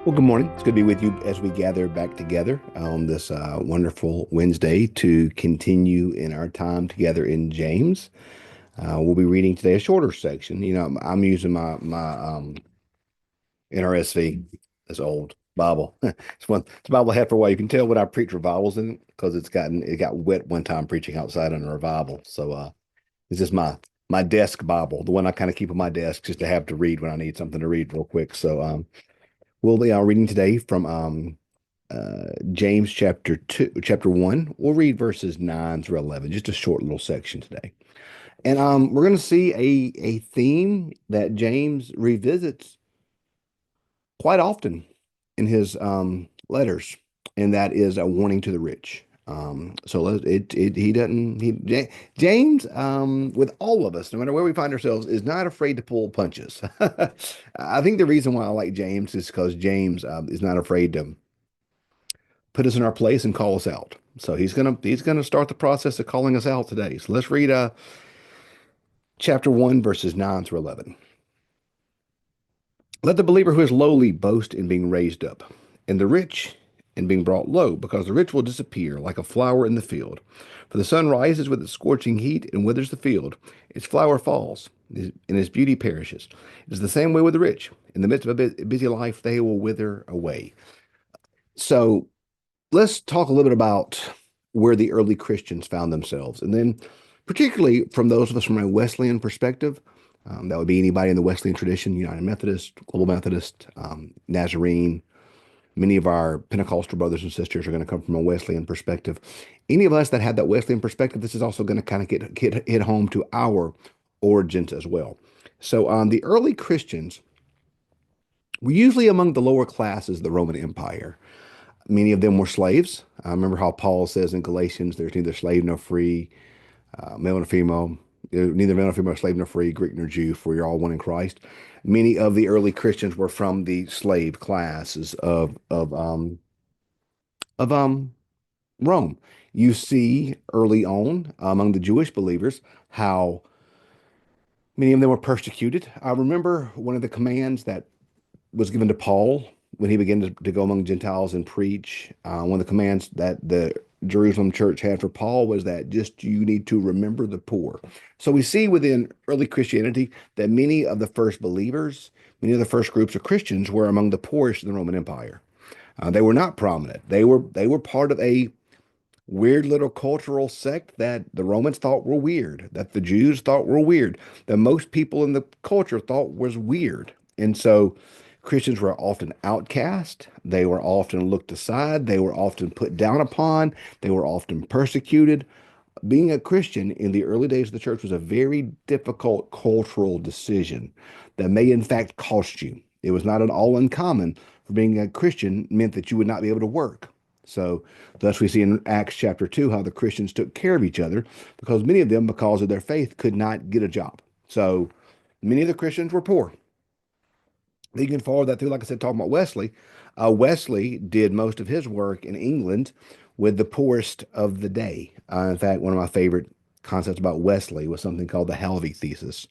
Well, good morning. It's good to be with you as we gather back together on this wonderful Wednesday to continue in our time together in James. We'll be reading today a shorter section. I'm using my NRSV, this old Bible. It's a Bible I had for a while. You can tell when I preach revivals in it because it got wet one time preaching outside in a revival. So this is my desk Bible, the one I kind of keep on my desk just to have to read when I need something to read real quick. So we'll be reading today from James chapter 1. We'll read verses 9 through 11, just a short little section today. And we're going to see a theme that James revisits quite often in his letters, and that is a warning to the rich. So he doesn't James with all of us, no matter where we find ourselves, is not afraid to pull punches. I think the reason why I like James is because James is not afraid to put us in our place and call us out. So he's gonna start the process of calling us out today. So let's read chapter 1, verses 9 through 11. Let the believer who is lowly boast in being raised up, and the rich in being brought low, because the rich will disappear like a flower in the field. For the sun rises with its scorching heat and withers the field. Its flower falls, and its beauty perishes. It is the same way with the rich. In the midst of a busy life, they will wither away. So let's talk a little bit about where the early Christians found themselves. And then, particularly from those of us from a Wesleyan perspective, that would be anybody in the Wesleyan tradition, United Methodist, Global Methodist, Nazarene. Many of our Pentecostal brothers and sisters are going to come from a Wesleyan perspective. Any of us that have that Wesleyan perspective, this is also going to kind of get hit home to our origins as well. So, the early Christians were usually among the lower classes of the Roman Empire. Many of them were slaves. I remember how Paul says in Galatians, there's neither slave nor free, male nor female, neither male nor female, slave nor free, Greek nor Jew, for you're all one in Christ. Many of the early Christians were from the slave classes of Rome. You see early on among the Jewish believers how many of them were persecuted. I remember one of the commands that was given to Paul when he began to go among Gentiles and preach. One of the commands that the Jerusalem church had for Paul was that just you need to remember the poor. So we see within early Christianity that many of the first believers, many of the first groups of Christians were among the poorest in the Roman Empire. They were not prominent. They were part of a weird little cultural sect that the Romans thought were weird, that the Jews thought were weird, that most people in the culture thought was weird. And so Christians were often outcast. They were often looked aside. They were often put down upon. They were often persecuted. Being a Christian in the early days of the church was a very difficult cultural decision that may, in fact, cost you. It was not at all uncommon for being a Christian meant that you would not be able to work. So, thus we see in Acts chapter 2 how the Christians took care of each other because many of them, because of their faith, could not get a job. So, many of the Christians were poor. You can follow that through, like I said, talking about Wesley. Wesley did most of his work in England with the poorest of the day. In fact, one of my favorite concepts about Wesley was something called the Halvey thesis.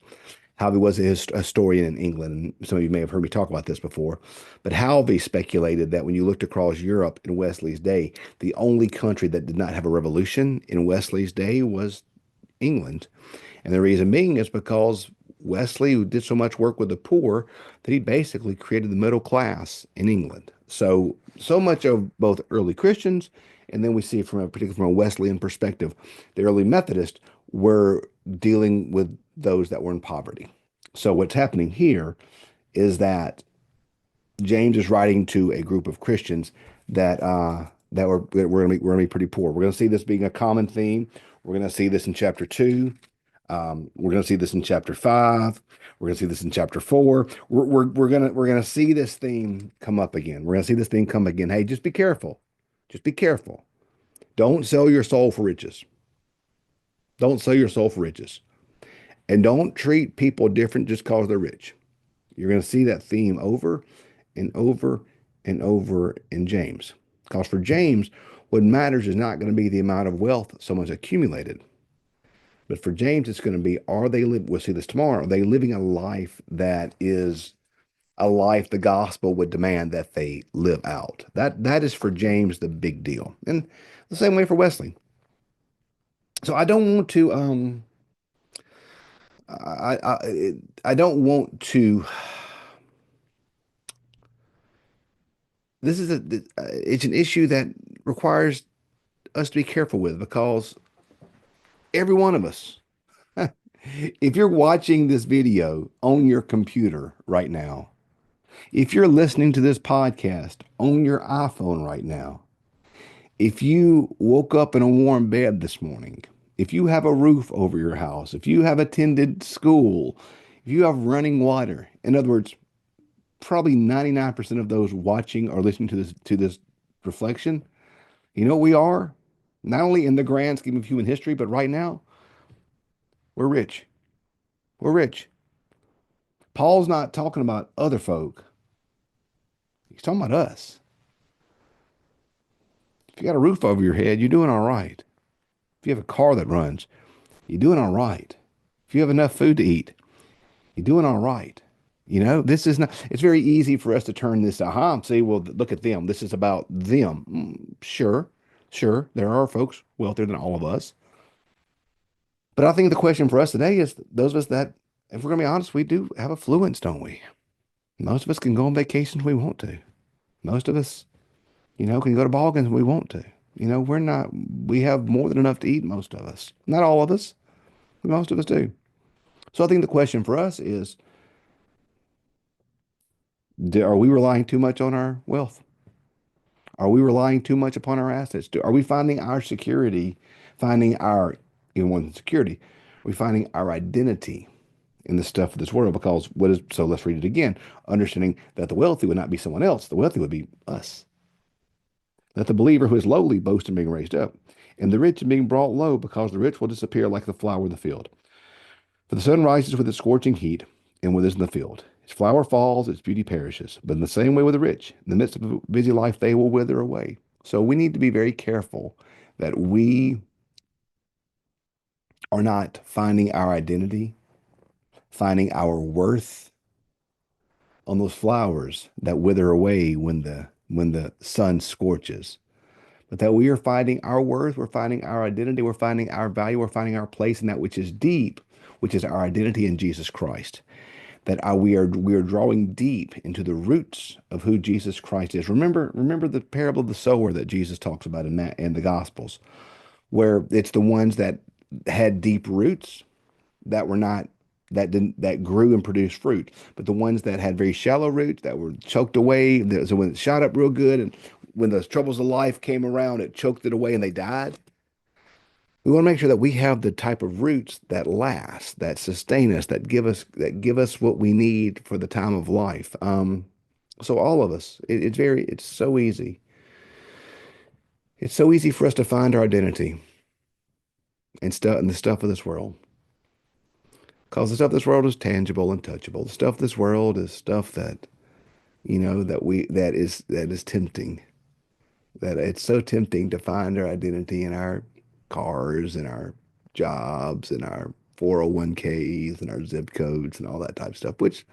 Halvey was a historian in England, and some of you may have heard me talk about this before. But Halvey speculated that when you looked across Europe in Wesley's day, the only country that did not have a revolution in Wesley's day was England. And the reason being is because Wesley did so much work with the poor that he basically created the middle class in England. So much of both early Christians, and then we see particularly from a Wesleyan perspective, the early Methodists were dealing with those that were in poverty. So what's happening here is that James is writing to a group of Christians that we're going to be pretty poor. We're going to see this being a common theme. We're going to see this in chapter 2. We're going to see this in chapter 5. We're going to see this in chapter 4. We're going to see this theme come up again. We're going to see this theme come again. Hey, just be careful. Just be careful. Don't sell your soul for riches. Don't sell your soul for riches. And don't treat people different just because they're rich. You're going to see that theme over and over and over in James. Because for James, what matters is not going to be the amount of wealth someone's accumulated. But for James, it's going to be, we'll see this tomorrow, are they living a life that is a life the gospel would demand that they live out. That is for James the big deal. And the same way for Wesley. So I don't want to I don't want to this is it's an issue that requires us to be careful with because every one of us, if you're watching this video on your computer right now, if you're listening to this podcast on your iPhone right now, if you woke up in a warm bed this morning, if you have a roof over your house, if you have attended school, if you have running water, in other words, probably 99% of those watching or listening to this reflection, you know what we are? Not only in the grand scheme of human history, but right now, we're rich. We're rich. Paul's not talking about other folk. He's talking about us. If you got a roof over your head, you're doing all right. If you have a car that runs, you're doing all right. If you have enough food to eat, you're doing all right. You know, this is not, it's very easy for us to turn this, aha, see, well, look at them. This is about them. Sure, sure. There are folks wealthier than all of us. But I think the question for us today is those of us that, if we're going to be honest, we do have affluence, don't we? Most of us can go on vacations we want to. Most of us, can go to ball games we want to. We're not, we have more than enough to eat, most of us. Not all of us, but most of us do. So I think the question for us is, are we relying too much on our wealth? Are we relying too much upon our assets? Are we finding our security, finding our, even more than security, are we finding our identity in the stuff of this world? Because what is, so let's read it again. Understanding that the wealthy would not be someone else, the wealthy would be us. Let the believer who is lowly boast in being raised up, and the rich in being brought low, because the rich will disappear like the flower of the field. For the sun rises with its scorching heat and withers in the field. Its flower falls, its beauty perishes. But in the same way with the rich, in the midst of a busy life, they will wither away. So we need to be very careful that we are not finding our identity, finding our worth on those flowers that wither away when the sun scorches. But that we are finding our worth, we're finding our identity, we're finding our value, we're finding our place in that which is deep, which is our identity in Jesus Christ. That we are drawing deep into the roots of who Jesus Christ is. Remember the parable of the sower that Jesus talks about in the Gospels, where it's the ones that had deep roots that were not that grew and produced fruit, but the ones that had very shallow roots that were choked away. So when it shot up real good, and when the troubles of life came around, it choked it away and they died. We want to make sure that we have the type of roots that last, that sustain us, that give us what we need for the time of life. So all of us, it's so easy. It's so easy for us to find our identity and stuff in the stuff of this world. Because the stuff of this world is tangible and touchable. The stuff of this world is stuff that, that is tempting. That it's so tempting to find our identity in our cars and our jobs and our 401ks and our zip codes and all that type of stuff, which,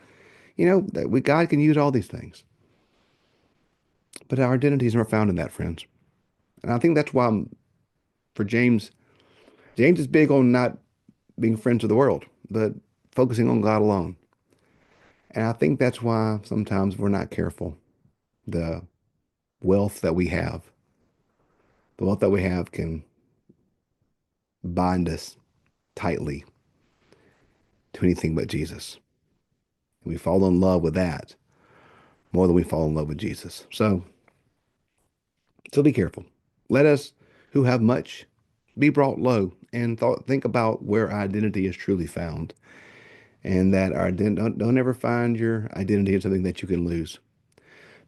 that God can use all these things. But our identities are found in that, friends. And I think that's why for James is big on not being friends of the world, but focusing on God alone. And I think that's why sometimes we're not careful. The wealth that we have, the wealth that we have can bind us tightly to anything but Jesus. We fall in love with that more than we fall in love with Jesus. So be careful. Let us who have much be brought low and think about where our identity is truly found. And that don't ever find your identity in something that you can lose.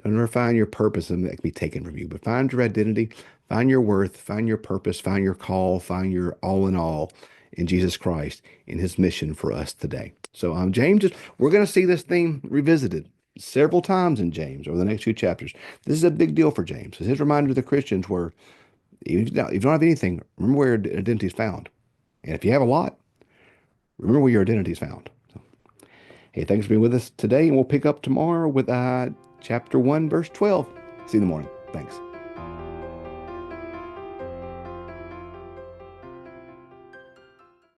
Don't ever find your purpose in something that can be taken from you. But find your identity, find your worth, find your purpose, find your call, find your all in all in Jesus Christ, in his mission for us today. So James, we're going to see this theme revisited several times in James over the next few chapters. This is a big deal for James. His reminder to the Christians were, even if you don't have anything, remember where your identity is found. And if you have a lot, remember where your identity is found. So, Hey, thanks for being with us today, and we'll pick up tomorrow with chapter 1, verse 12. See you in the morning. Thanks.